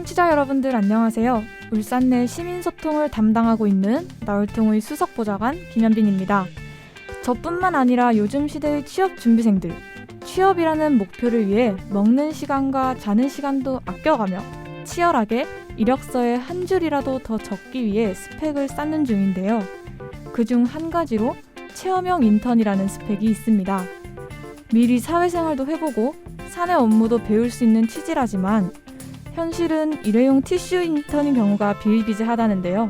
청취자 여러분들 안녕하세요. 울산 내 시민소통을 담당하고 있는 나울통의 수석보좌관 김현빈입니다. 저뿐만 아니라 요즘 시대의 취업준비생들, 취업이라는 목표를 위해 먹는 시간과 자는 시간도 아껴가며 치열하게 이력서에 한 줄이라도 더 적기 위해 스펙을 쌓는 중인데요. 그중 한 가지로 체험형 인턴이라는 스펙이 있습니다. 미리 사회생활도 해보고 사내 업무도 배울 수 있는 취지라지만 현실은 일회용 티슈 인턴인 경우가 비일비재하다는데요.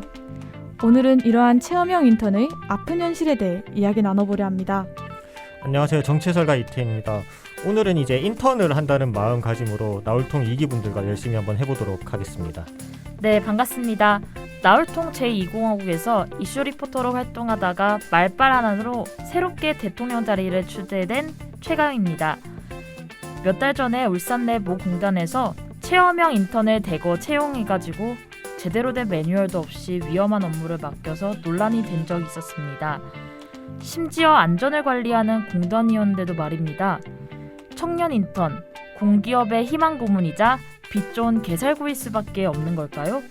오늘은 이러한 체험형 인턴의 아픈 현실에 대해 이야기 나눠보려 합니다. 안녕하세요. 정치설가 이태입니다. 오늘은 이제 인턴을 한다는 마음가짐으로 나울통 2기분들과 열심히 한번 해보도록 하겠습니다. 네, 반갑습니다. 나울통 제2공화국에서 이슈 리포터로 활동하다가 말빨 하나로 새롭게 대통령 자리를 추대된 최강입니다. 몇 달 전에 울산 내 모 공단에서 체험형 인턴을 대거 채용해가지고 제대로 된 매뉴얼도 없이 위험한 업무를 맡겨서 논란이 된 적이 있었습니다. 심지어 안전을 관리하는 공단이었는데도 말입니다. 청년 인턴, 공기업의 희망 고문이자 빛 좋은 개살구일 수밖에 없는 걸까요?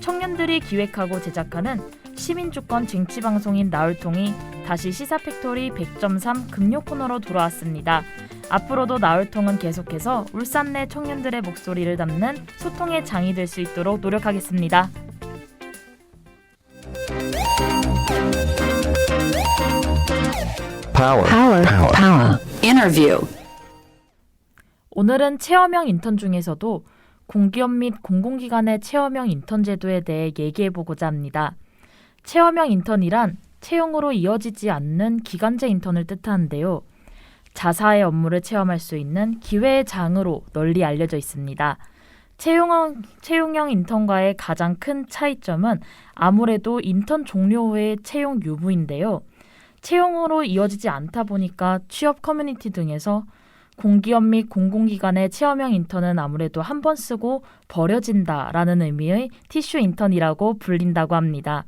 청년들이 기획하고 제작하는 시민주권 쟁취방송인 나울통이 다시 시사팩토리 100.3 금요 코너로 돌아왔습니다. 앞으로도 나울통은 계속해서 울산 내 청년들의 목소리를 담는 소통의 장이 될 수 있도록 노력하겠습니다. Power. Interview. 오늘은 체험형 인턴 중에서도 공기업 및 공공기관의 체험형 인턴 제도에 대해 얘기해보고자 합니다. 체험형 인턴이란 채용으로 이어지지 않는 기간제 인턴을 뜻하는데요. 자사의 업무를 체험할 수 있는 기회의 장으로 널리 알려져 있습니다. 채용형 인턴과의 가장 큰 차이점은 아무래도 인턴 종료 후의 채용 유무인데요. 채용으로 이어지지 않다 보니까 취업 커뮤니티 등에서 공기업 및 공공기관의 체험형 인턴은 아무래도 한 번 쓰고 버려진다라는 의미의 티슈 인턴이라고 불린다고 합니다.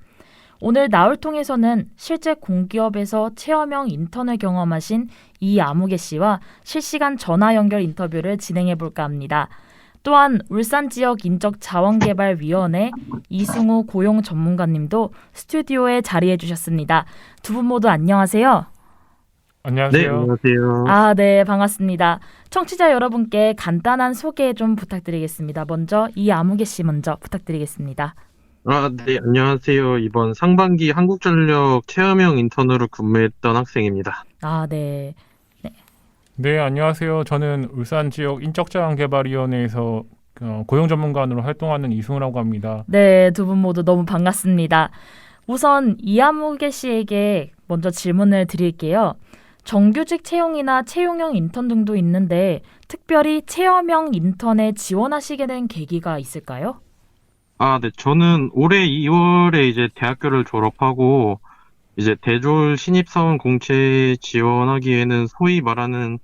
오늘 나울통에서는 실제 공기업에서 체험형 인턴을 경험하신 이아무개 씨와 실시간 전화 연결 인터뷰를 진행해볼까 합니다. 또한 울산 지역 인적 자원개발위원회 이승우 고용 전문가님도 스튜디오에 자리해 주셨습니다. 두 분 모두 안녕하세요. 안녕하세요. 네, 안녕하세요. 네, 반갑습니다. 청취자 여러분께 간단한 소개 좀 부탁드리겠습니다. 먼저 이아무개 씨 먼저 부탁드리겠습니다. 네, 안녕하세요. 이번 상반기 한국전력 체험형 인턴으로 근무했던 학생입니다. 네. 네, 안녕하세요. 저는 울산 지역 인적자원개발위원회에서 고용 전문관으로 활동하는 이승우라고 합니다. 네, 두 분 모두 너무 반갑습니다. 우선 이아무개 씨에게 먼저 질문을 드릴게요. 정규직 채용이나 채용형 인턴 등도 있는데 특별히 체험형 인턴에 지원하시게 된 계기가 있을까요? 네, 저는 올해 2월에 이제 대학교를 졸업하고 이제 대졸 신입사원 공채 지원하기에는 소위 말하는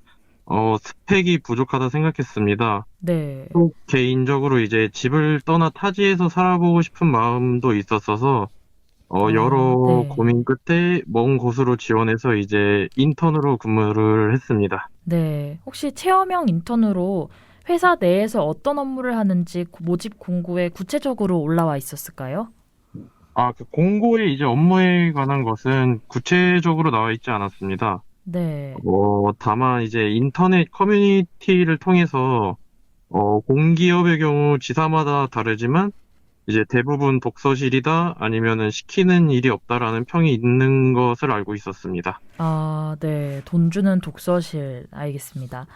스펙이 부족하다 생각했습니다. 네. 또 개인적으로 이제 집을 떠나 타지에서 살아보고 싶은 마음도 있었어서 여러 네. 고민 끝에 먼 곳으로 지원해서 이제 인턴으로 근무를 했습니다. 네. 혹시 체험형 인턴으로 회사 내에서 어떤 업무를 하는지 모집 공고에 구체적으로 올라와 있었을까요? 그 공고에 이제 업무에 관한 것은 구체적으로 나와 있지 않았습니다. 네. 다만 이제 인터넷 커뮤니티를 통해서 공기업의 경우 지사마다 다르지만 이제 대부분 독서실이다 아니면은 시키는 일이 없다라는 평이 있는 것을 알고 있었습니다. 네. 돈 주는 독서실 알겠습니다.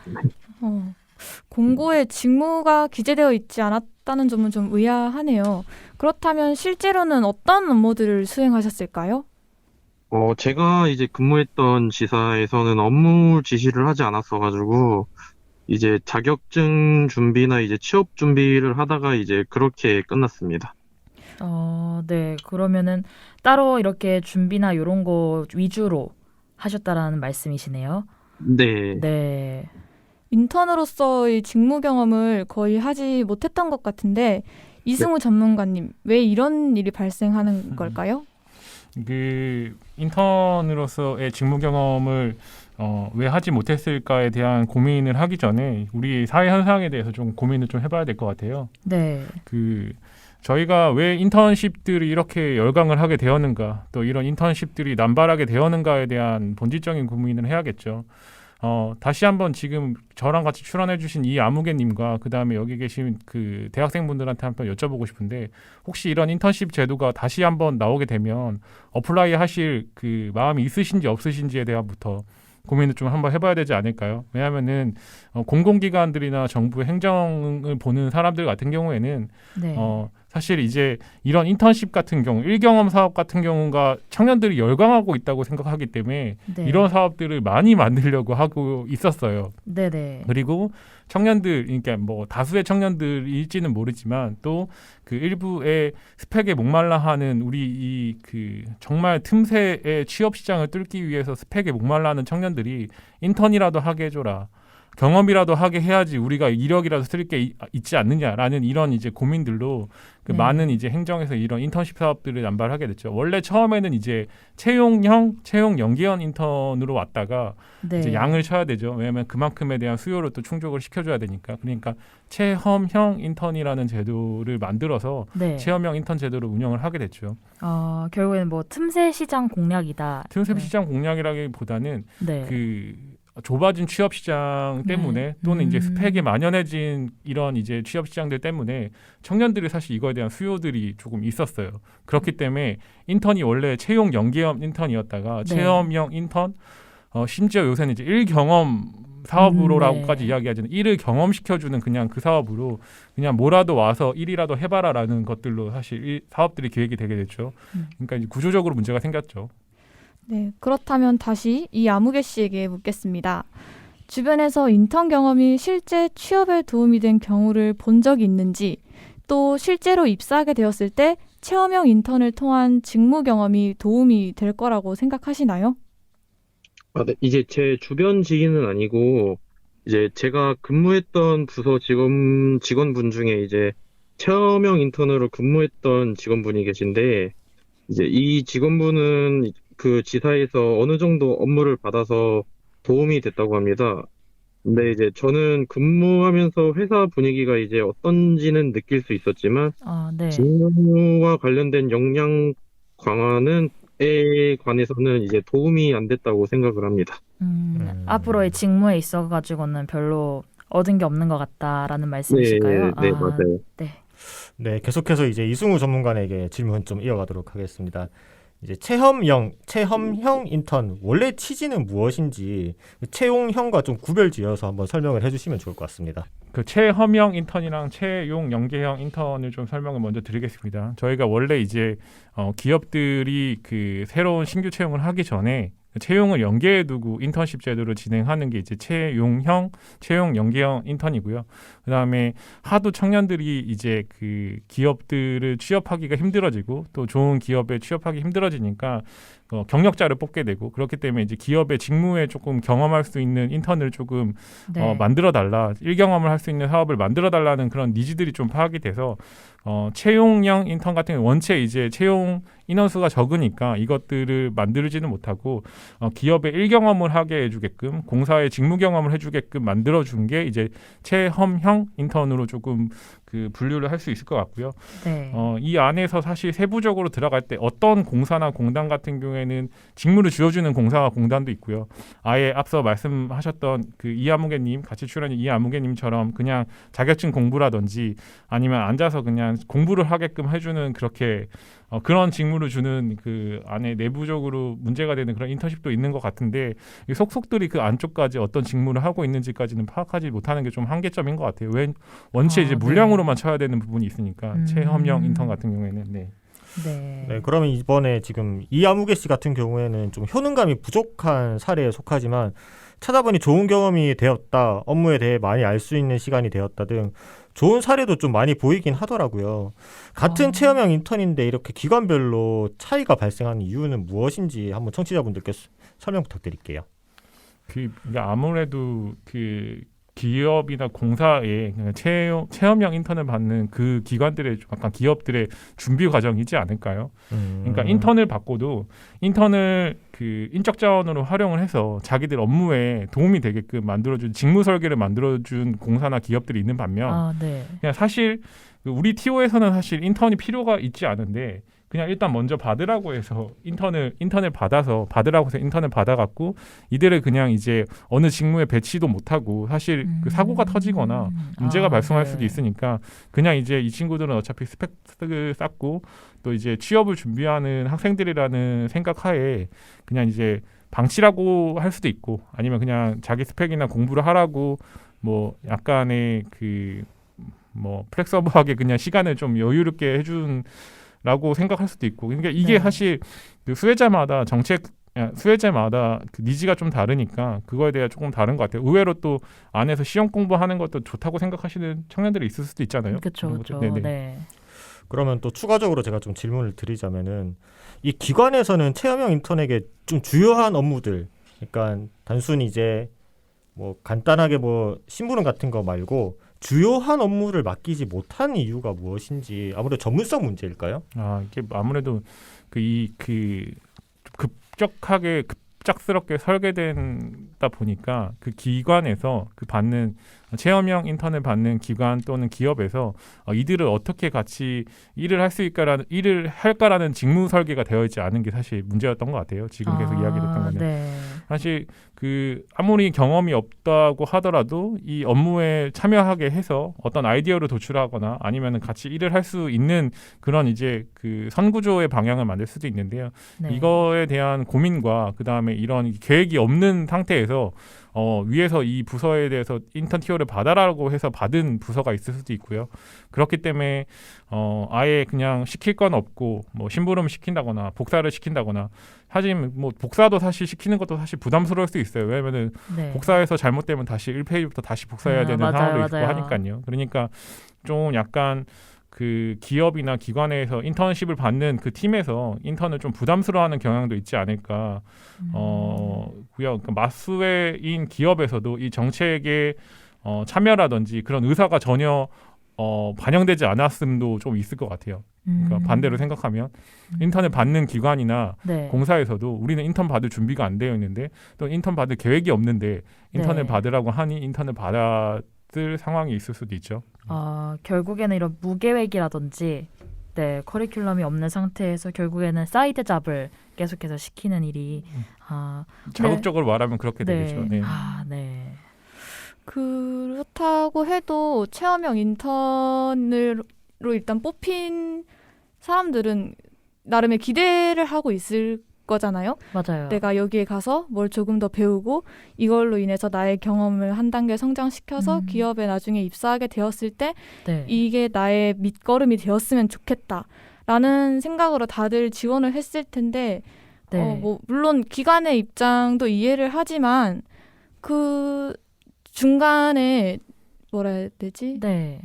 공고에 직무가 기재되어 있지 않았다는 점은 좀 의아하네요. 그렇다면 실제로는 어떤 업무들을 수행하셨을까요? 제가 이제 근무했던 지사에서는 업무 지시를 하지 않았어가지고 이제 자격증 준비나 이제 취업 준비를 하다가 이제 그렇게 끝났습니다. 네. 그러면은 따로 이렇게 준비나 이런 거 위주로 하셨다라는 말씀이시네요. 네. 네. 인턴으로서의 직무 경험을 거의 하지 못했던 것 같은데 이승우 전문가님, 왜 이런 일이 발생하는 걸까요? 그 인턴으로서의 직무 경험을 왜 하지 못했을까에 대한 고민을 하기 전에 우리 사회 현상에 대해서 좀 고민을 좀 해봐야 될 것 같아요. 네. 그 저희가 왜 인턴십들이 이렇게 열광을 하게 되었는가, 또 이런 인턴십들이 남발하게 되었는가에 대한 본질적인 고민을 해야겠죠. 다시 한번 지금 저랑 같이 출연해주신 이 아무개님과 그 다음에 여기 계신 그 대학생분들한테 한번 여쭤보고 싶은데, 혹시 이런 인턴십 제도가 다시 한번 나오게 되면 어플라이 하실 그 마음이 있으신지 없으신지에 대한부터 고민을 좀 한번 해봐야 되지 않을까요? 왜냐하면은 공공기관들이나 정부 행정을 보는 사람들 같은 경우에는 네. 사실 이제 이런 인턴십 같은 경우, 일경험 사업 같은 경우가 청년들이 열광하고 있다고 생각하기 때문에 네. 이런 사업들을 많이 만들려고 하고 있었어요. 네네. 그리고 청년들, 그러니까 뭐 다수의 청년들일지는 모르지만 또 그 일부의 스펙에 목말라하는 우리 이 그 정말 틈새의 취업 시장을 뚫기 위해서 스펙에 목말라하는 청년들이 인턴이라도 하게 해줘라, 경험이라도 하게 해야지 우리가 이력이라도 쓸 게 있지 않느냐라는 이런 이제 고민들로 그 네. 많은 이제 행정에서 이런 인턴십 사업들을 남발하게 됐죠. 원래 처음에는 이제 채용 연계형 인턴으로 왔다가 네. 이제 양을 쳐야 되죠. 왜냐하면 그만큼에 대한 수요를 또 충족을 시켜줘야 되니까. 그러니까 체험형 인턴이라는 제도를 만들어서 네. 체험형 인턴 제도를 운영을 하게 됐죠. 결국에는 뭐 틈새 시장 공략이다. 틈새 네. 시장 공략이라기보다는 네. 그 좁아진 취업 시장 때문에 또는 이제 스펙에 만연해진 이런 이제 취업 시장들 때문에 청년들이 사실 이거에 대한 수요들이 조금 있었어요. 그렇기 때문에 인턴이 원래 채용 연계형 인턴이었다가 네. 체험형 인턴, 심지어 요새는 이제 일경험 사업으로라고까지 네. 이야기하지는 일을 경험시켜주는 그냥 그 사업으로 그냥 뭐라도 와서 일이라도 해봐라라는 것들로 사실 이 사업들이 기획이 되게 됐죠. 그러니까 이제 구조적으로 문제가 생겼죠. 네, 그렇다면 다시 이 아무개 씨에게 묻겠습니다. 주변에서 인턴 경험이 실제 취업에 도움이 된 경우를 본 적이 있는지, 또 실제로 입사하게 되었을 때 체험형 인턴을 통한 직무 경험이 도움이 될 거라고 생각하시나요? 네. 이제 제 주변 지인은 아니고, 이제 제가 근무했던 부서 직원분 중에 이제 체험형 인턴으로 근무했던 직원분이 계신데, 이제 이 직원분은 그 지사에서 어느 정도 업무를 받아서 도움이 됐다고 합니다. 근데 이제 저는 근무하면서 회사 분위기가 이제 어떤지는 느낄 수 있었지만, 네. 직무와 관련된 역량 강화에 관해서는 이제 도움이 안 됐다고 생각을 합니다. 앞으로의 직무에 있어 가지고는 별로 얻은 게 없는 것 같다라는 말씀이실까요? 네, 맞아요. 네. 네, 계속해서 이제 이승우 전문가에게 질문 좀 이어가도록 하겠습니다. 이제 체험형 인턴 원래 취지는 무엇인지 채용형과 좀 구별지어서 한번 설명을 해주시면 좋을 것 같습니다. 그 체험형 인턴이랑 채용 연계형 인턴을 좀 설명을 먼저 드리겠습니다. 저희가 원래 이제 기업들이 그 새로운 신규 채용을 하기 전에 채용을 연계해 두고 인턴십 제도를 진행하는 게 이제 채용 연계형 인턴이고요. 그다음에 하도 청년들이 이제 그 기업들을 취업하기가 힘들어지고 또 좋은 기업에 취업하기 힘들어지니까 경력자를 뽑게 되고, 그렇기 때문에 이제 기업의 직무에 조금 경험할 수 있는 인턴을 조금 네. 만들어 달라, 일경험을 할 수 있는 사업을 만들어 달라는 그런 니즈들이 좀 파악이 돼서 채용형 인턴 같은 경우 원체 이제 채용 인원수가 적으니까 이것들을 만들지는 못하고 기업의 일경험을 하게 해주게끔, 공사의 직무 경험을 해주게끔 만들어준 게 이제 체험형 인턴으로 조금 그 분류를 할 수 있을 것 같고요. 네. 이 안에서 사실 세부적으로 들어갈 때 어떤 공사나 공단 같은 경우에는 직무를 쥐어주는 공사와 공단도 있고요. 아예 앞서 말씀하셨던 그 이아무개님, 같이 출연한 이아무개님처럼 그냥 자격증 공부라든지 아니면 앉아서 그냥 공부를 하게끔 해주는 그렇게 그런 직무를 주는 그 안에 내부적으로 문제가 되는 그런 인턴십도 있는 것 같은데, 이 속속들이 그 안쪽까지 어떤 직무를 하고 있는지까지는 파악하지 못하는 게 좀 한계점인 것 같아요. 원체 이제 네. 물량으로만 쳐야 되는 부분이 있으니까 체험형 인턴 같은 경우에는 네. 네, 그러면 이번에 지금 이아무개 씨 같은 경우에는 좀 효능감이 부족한 사례에 속하지만 찾아보니 좋은 경험이 되었다, 업무에 대해 많이 알 수 있는 시간이 되었다 등 좋은 사례도 좀 많이 보이긴 하더라고요. 같은 체험형 인턴인데 이렇게 기관별로 차이가 발생하는 이유는 무엇인지 한번 청취자분들께 설명 부탁드릴게요. 이게 아무래도 그 기업이나 공사에 그냥 체험형 인턴을 받는 그 기관들의 약간 기업들의 준비 과정이지 않을까요? 그러니까 인턴을 받고도 인턴을 그 인적 자원으로 활용을 해서 자기들 업무에 도움이 되게끔 만들어준 직무 설계를 만들어준 공사나 기업들이 있는 반면 아, 네. 그냥 사실 우리 TO에서는 사실 인턴이 필요가 있지 않은데 그냥 일단 먼저 받으라고 해서 인턴을 받으라고 해서 인턴을 받아갖고 이들을 그냥 이제 어느 직무에 배치도 못하고 사실 그 사고가 터지거나 문제가 발생할 네. 수도 있으니까 그냥 이제 이 친구들은 어차피 스펙을 쌓고 또 이제 취업을 준비하는 학생들이라는 생각하에 그냥 이제 방치라고 할 수도 있고 아니면 그냥 자기 스펙이나 공부를 하라고 뭐 약간의 그 뭐 플렉서블하게 그냥 시간을 좀 여유롭게 해준 라고 생각할 수도 있고 그러니까 이게 네. 사실 그 수혜자마다 그 니즈가 좀 다르니까 그거에 대해 조금 다른 것 같아요. 의외로 또 안에서 시험 공부하는 것도 좋다고 생각하시는 청년들이 있을 수도 있잖아요. 그렇죠. 그런 그렇죠. 거죠. 네네. 네. 그러면 또 추가적으로 제가 좀 질문을 드리자면은 이 기관에서는 체험형 인턴에게 좀 주요한 업무들, 그러니까 단순히 이제 뭐 간단하게 뭐 심부름 같은 거 말고 주요한 업무를 맡기지 못한 이유가 무엇인지 아무래도 전문성 문제일까요? 아 이게 아무래도 급작스럽게 설계된다 보니까 그 기관에서 그 받는 체험형 인턴을 받는 기관 또는 기업에서 이들을 어떻게 같이 일을 할까라는 직무 설계가 되어 있지 않은 게 사실 문제였던 것 같아요. 지금 계속 이야기했던 거는 네. 사실 그 아무리 경험이 없다고 하더라도 이 업무에 참여하게 해서 어떤 아이디어를 도출하거나 아니면 같이 일을 할 수 있는 그런 이제 그 선구조의 방향을 만들 수도 있는데요. 네. 이거에 대한 고민과 그 다음에 이런 계획이 없는 상태에서 위에서 이 부서에 대해서 인턴 티어를 받아라고 해서 받은 부서가 있을 수도 있고요. 그렇기 때문에 아예 그냥 시킬 건 없고 뭐 심부름 시킨다거나 복사를 시킨다거나 하지만 뭐 복사도 사실 시키는 것도 사실 부담스러울 수 있어요. 왜냐면은 네. 복사해서 잘못되면 다시 1페이지부터 다시 복사해야 되는 맞아요, 상황도 있고 맞아요. 하니까요. 그러니까 좀 약간 그 기업이나 기관에서 인턴십을 받는 그 팀에서 인턴을 좀 부담스러워하는 경향도 있지 않을까. 그러니까 마스웨인 기업에서도 이 정책에 참여라든지 그런 의사가 전혀 반영되지 않았음도 좀 있을 것 같아요. 그러니까 반대로 생각하면 인턴을 받는 기관이나 네. 공사에서도 우리는 인턴 받을 준비가 안 되어 있는데 또 인턴 받을 계획이 없는데 인턴을 네. 받으라고 하니 인턴을 받았을 상황이 있을 수도 있죠. 결국에는 이런 무계획이라든지 네, 커리큘럼이 없는 상태에서 결국에는 사이드 잡을 계속해서 시키는 일이 자극적으로 말하면 그렇게 네. 되겠죠. 네. 네. 그렇다고 해도 체험형 인턴으로 일단 뽑힌 사람들은 나름의 기대를 하고 있을 거잖아요. 맞아요. 내가 여기에 가서 뭘 조금 더 배우고 이걸로 인해서 나의 경험을 한 단계 성장시켜서 기업에 나중에 입사하게 되었을 때 네. 이게 나의 밑거름이 되었으면 좋겠다라는 생각으로 다들 지원을 했을 텐데 네. 뭐 물론 기관의 입장도 이해를 하지만 그 중간에 뭐라 해야 되지? 네.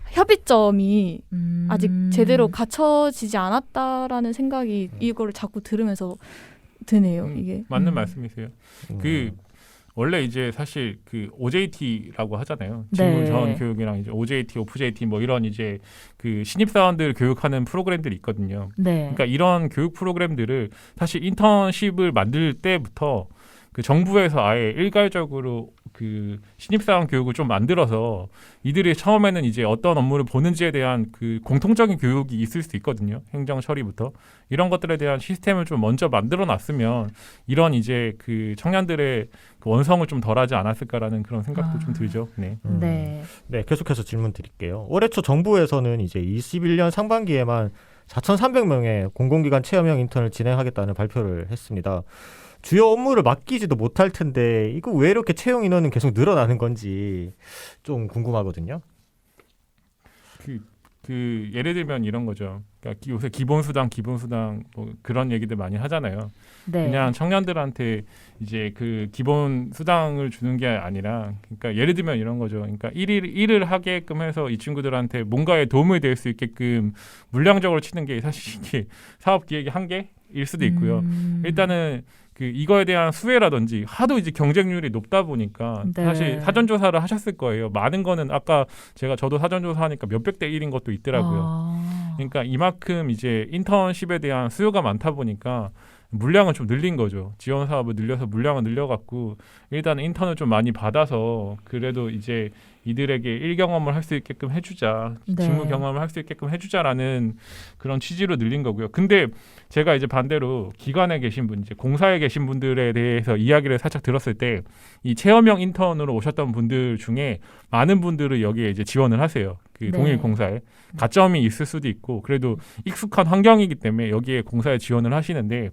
협의점이 아직 제대로 갖춰지지 않았다라는 생각이 이거를 자꾸 들으면서 드네요. 이게 맞는 말씀이세요. 그 원래 이제 사실 그 OJT라고 하잖아요. 직무 전 교육이랑 이제 OJT, OFJT 뭐 이런 이제 그 신입 사원들 교육하는 프로그램들이 있거든요. 네. 그러니까 이런 교육 프로그램들을 사실 인턴십을 만들 때부터 그 정부에서 아예 일괄적으로 그 신입사원 교육을 좀 만들어서 이들이 처음에는 이제 어떤 업무를 보는지에 대한 그 공통적인 교육이 있을 수 있거든요. 행정 처리부터 이런 것들에 대한 시스템을 좀 먼저 만들어 놨으면 이런 이제 그 청년들의 그 원성을 좀 덜하지 않았을까라는 그런 생각도 좀 들죠. 네. 네. 네, 계속해서 질문 드릴게요. 올해 초 정부에서는 이제 21년 상반기에만 4,300명의 공공기관 체험형 인턴을 진행하겠다는 발표를 했습니다. 주요 업무를 맡기지도 못할 텐데 이거 왜 이렇게 채용 인원은 계속 늘어나는 건지 좀 궁금하거든요. 그 예를 들면 이런 거죠. 그러니까 요새 기본수당 뭐 그런 얘기들 많이 하잖아요. 네. 그냥 청년들한테 이제 그 기본 수당을 주는 게 아니라 그러니까 예를 들면 이런 거죠. 그러니까 일을 하게끔 해서 이 친구들한테 뭔가에 도움이 될 수 있게끔 물량적으로 치는 게 사실 이게 사업 기획의 한계일 수도 있고요. 일단은 그 이거에 대한 수혜라든지 하도 이제 경쟁률이 높다 보니까 네. 사실 사전 조사를 하셨을 거예요. 많은 거는 아까 저도 사전 조사하니까 몇백 대 1인 것도 있더라고요. 아. 그러니까 이만큼 이제 인턴십에 대한 수요가 많다 보니까 물량을 좀 늘린 거죠. 지원 사업을 늘려서 물량을 늘려갖고 일단 인턴을 좀 많이 받아서 그래도 이제 이들에게 일 경험을 할 수 있게끔 해주자, 네. 직무 경험을 할 수 있게끔 해주자라는 그런 취지로 늘린 거고요. 근데 제가 이제 반대로 기관에 계신 분, 이제 공사에 계신 분들에 대해서 이야기를 살짝 들었을 때 이 체험형 인턴으로 오셨던 분들 중에 많은 분들을 여기에 이제 지원을 하세요. 그 네. 동일 공사에 가점이 있을 수도 있고 그래도 익숙한 환경이기 때문에 여기에 공사에 지원을 하시는데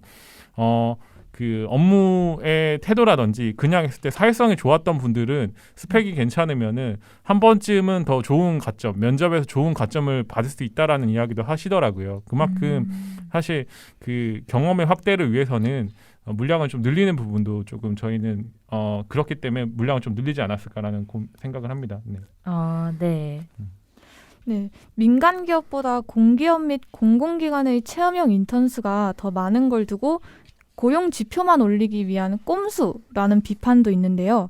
그 업무의 태도라든지 그냥 했을 때 사회성이 좋았던 분들은 스펙이 괜찮으면은 한 번쯤은 더 좋은 가점, 면접에서 좋은 가점을 받을 수 있다라는 이야기도 하시더라고요. 그만큼 사실 그 경험의 확대를 위해서는 물량을 좀 늘리는 부분도 조금 저희는 그렇기 때문에 물량을 좀 늘리지 않았을까라는 생각을 합니다. 네. 아, 네. 네, 민간 기업보다 공기업 및 공공기관의 체험형 인턴 수가 더 많은 걸 두고 고용 지표만 올리기 위한 꼼수라는 비판도 있는데요.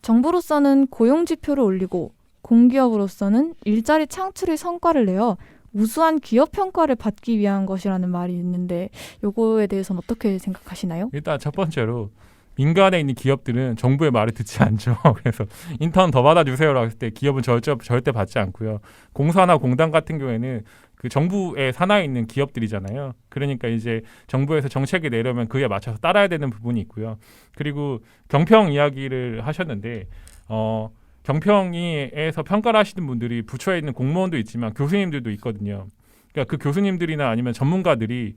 정부로서는 고용 지표를 올리고 공기업으로서는 일자리 창출의 성과를 내어 우수한 기업 평가를 받기 위한 것이라는 말이 있는데 요거에 대해서는 어떻게 생각하시나요? 일단 첫 번째로 민간에 있는 기업들은 정부의 말을 듣지 않죠. 그래서 인턴 더 받아주세요라고 했을 때 기업은 절대 받지 않고요. 공사나 공단 같은 경우에는 그 정부의 산하에 있는 기업들이잖아요. 그러니까 이제 정부에서 정책이 내려면 그에 맞춰서 따라야 되는 부분이 있고요. 그리고 경평 이야기를 하셨는데 경평에서 평가를 하시는 분들이 부처에 있는 공무원도 있지만 교수님들도 있거든요. 그러니까 그 교수님들이나 아니면 전문가들이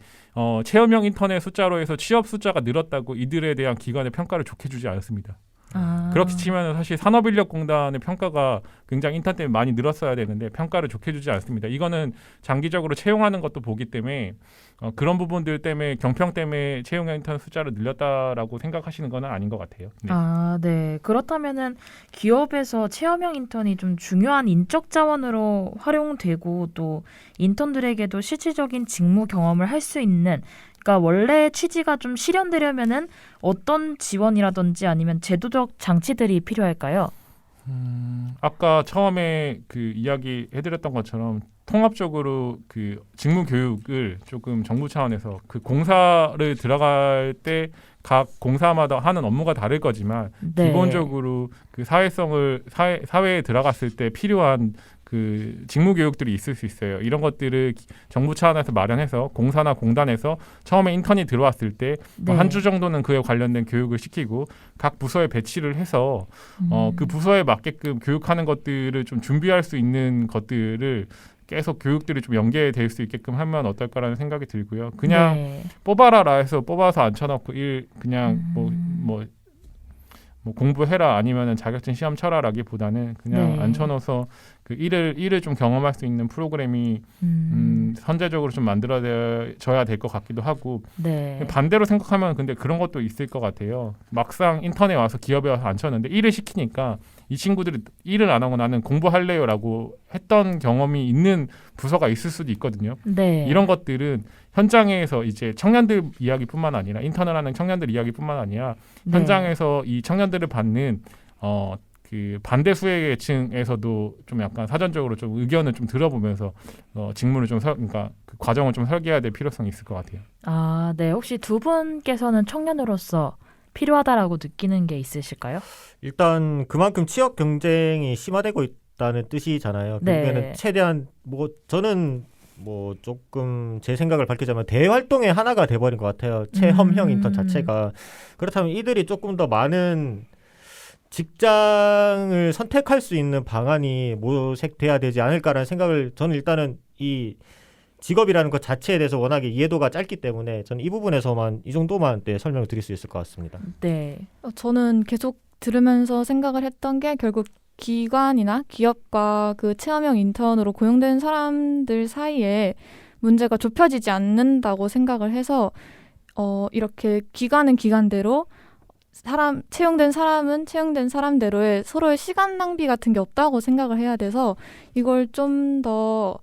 체험형 인턴의 숫자로 해서 취업 숫자가 늘었다고 이들에 대한 기관의 평가를 좋게 주지 않습니다. 아. 그렇게 치면 사실 산업인력공단의 평가가 굉장히 인턴 때문에 많이 늘었어야 되는데 평가를 좋게 주지 않습니다. 이거는 장기적으로 채용하는 것도 보기 때문에 그런 부분들 때문에 경평 때문에 채용형 인턴 숫자를 늘렸다라고 생각하시는 건 아닌 것 같아요. 네. 아, 네. 그렇다면은 기업에서 체험형 인턴이 좀 중요한 인적 자원으로 활용되고 또 인턴들에게도 실질적인 직무 경험을 할 수 있는 그러니까 원래 취지가 좀 실현되려면은 어떤 지원이라든지 아니면 제도적 장치들이 필요할까요? 아까 처음에 그 이야기 해드렸던 것처럼 통합적으로 그 직무 교육을 조금 정부 차원에서 그 공사를 들어갈 때 각 공사마다 하는 업무가 다를 거지만 네. 기본적으로 그 사회에 들어갔을 때 필요한 그 직무 교육들이 있을 수 있어요. 이런 것들을 정부 차원에서 마련해서 공사나 공단에서 처음에 인턴이 들어왔을 때 네. 한 주 정도는 그에 관련된 교육을 시키고 각 부서에 배치를 해서 그 부서에 맞게끔 교육하는 것들을 좀 준비할 수 있는 것들을 계속 교육들이 좀 연계될 수 있게끔 하면 어떨까라는 생각이 들고요. 그냥 네. 뽑아라라 해서 뽑아서 앉혀놓고 그냥 뭐 공부해라 아니면은 자격증 시험 쳐라라기보다는 그냥 네. 앉혀놓아서 그 일을 좀 경험할 수 있는 프로그램이 선제적으로 좀 만들어져야 될 것 같기도 하고 네. 반대로 생각하면 근데 그런 것도 있을 것 같아요. 막상 인턴에 와서 기업에 와서 앉혔는데 일을 시키니까 이 친구들이 일을 안 하고 나는 공부할래요라고 했던 경험이 있는 부서가 있을 수도 있거든요. 네. 이런 것들은 현장에서 이제 청년들 이야기뿐만 아니라 인턴을 하는 청년들 이야기뿐만 아니라 네. 현장에서 이 청년들을 받는 그 반대 수혜계층에서도 좀 약간 사전적으로 좀 의견을 좀 들어보면서 직무를 좀 그러니까 그 과정을 좀 설계해야 될 필요성이 있을 것 같아요. 아, 네. 혹시 두 분께서는 청년으로서 필요하다라고 느끼는 게 있으실까요? 일단 그만큼 취업 경쟁이 심화되고 있다는 뜻이잖아요. 네. 결국에는 최대한 저는 조금 제 생각을 밝히자면 대활동의 하나가 돼버린 것 같아요. 체험형 인턴 자체가. 그렇다면 이들이 조금 더 많은 직장을 선택할 수 있는 방안이 모색돼야 되지 않을까라는 생각을 저는 일단은 이 직업이라는 것 자체에 대해서 워낙에 이해도가 짧기 때문에 저는 이 부분에서만 이 정도만 설명을 드릴 수 있을 것 같습니다. 네. 저는 계속 들으면서 생각을 했던 게 결국 기관이나 기업과 그 체험형 인턴으로 고용된 사람들 사이에 문제가 좁혀지지 않는다고 생각을 해서 이렇게 기관은 기관대로 채용된 사람은 채용된 사람대로의 서로의 시간 낭비 같은 게 없다고 생각을 해야 돼서 이걸 좀 더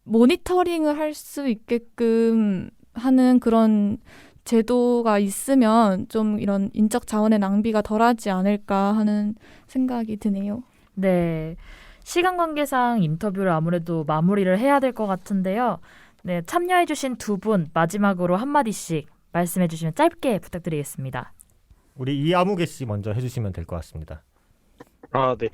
모니터링을 할 수 있게끔 하는 그런 제도가 있으면 좀 이런 인적 자원의 낭비가 덜하지 않을까 하는 생각이 드네요. 네. 시간 관계상 인터뷰를 아무래도 마무리를 해야 될 것 같은데요. 네, 참여해주신 두 분 마지막으로 한마디씩 말씀해주시면 짧게 부탁드리겠습니다. 우리 이아무개 씨 먼저 해주시면 될 것 같습니다. 아, 네.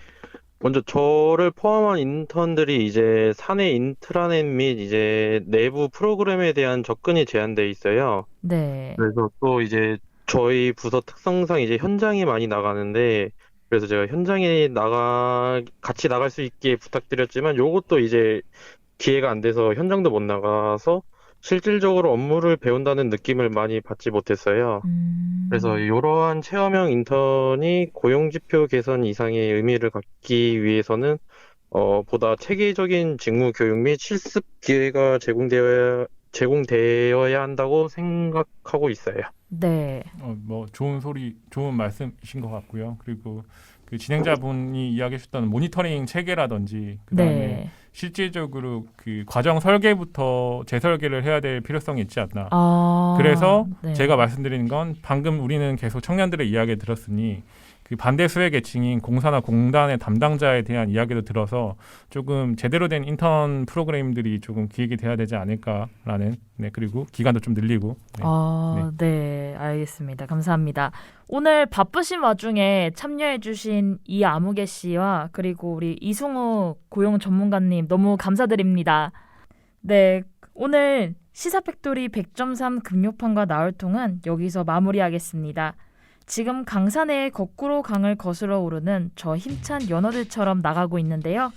먼저 저를 포함한 인턴들이 이제 사내 인트라넷 및 이제 내부 프로그램에 대한 접근이 제한돼 있어요. 네. 그래서 또 이제 저희 부서 특성상 이제 현장에 많이 나가는데, 그래서 제가 현장에 같이 나갈 수 있게 부탁드렸지만 요것도 이제 기회가 안 돼서 현장도 못 나가서 실질적으로 업무를 배운다는 느낌을 많이 받지 못했어요. 그래서 이러한 체험형 인턴이 고용지표 개선 이상의 의미를 갖기 위해서는 보다 체계적인 직무 교육 및 실습 기회가 제공되어야 한다고 생각하고 있어요. 네. 뭐 좋은 말씀이신 것 같고요. 그리고 그 진행자분이 이야기하셨던 모니터링 체계라든지 그다음에 네. 실질적으로 그 과정 설계부터 재설계를 해야 될 필요성이 있지 않나. 아, 그래서 네. 제가 말씀드리는 건 방금 우리는 계속 청년들의 이야기를 들었으니 그 반대 수혜 계층인 공사나 공단의 담당자에 대한 이야기도 들어서 조금 제대로 된 인턴 프로그램들이 조금 기획이 돼야 되지 않을까라는 그리고 기간도 좀 늘리고 네, 알겠습니다. 감사합니다. 오늘 바쁘신 와중에 참여해주신 이아무개 씨와 그리고 우리 이승우 고용 전문가님 너무 감사드립니다. 네, 오늘 시사팩토리 100.3 금요판과 나얼통은 여기서 마무리하겠습니다. 지금 강산의 거꾸로 강을 거슬러 오르는 저 힘찬 연어들처럼 나가고 있는데요.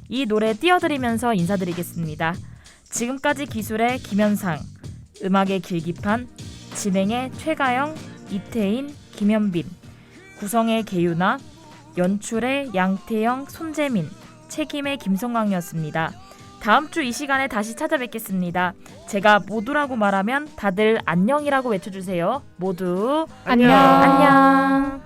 이 노래 띄워드리면서 인사드리겠습니다. 지금까지 기술의 김현상, 음악의 길기판, 진행의 최가영, 이태인, 김현빈, 구성의 개유나, 연출의 양태영, 손재민, 책임의 김성광이었습니다. 다음 주 이 시간에 다시 찾아뵙겠습니다. 제가 모두라고 말하면 다들 안녕이라고 외쳐주세요. 모두 안녕. 안녕.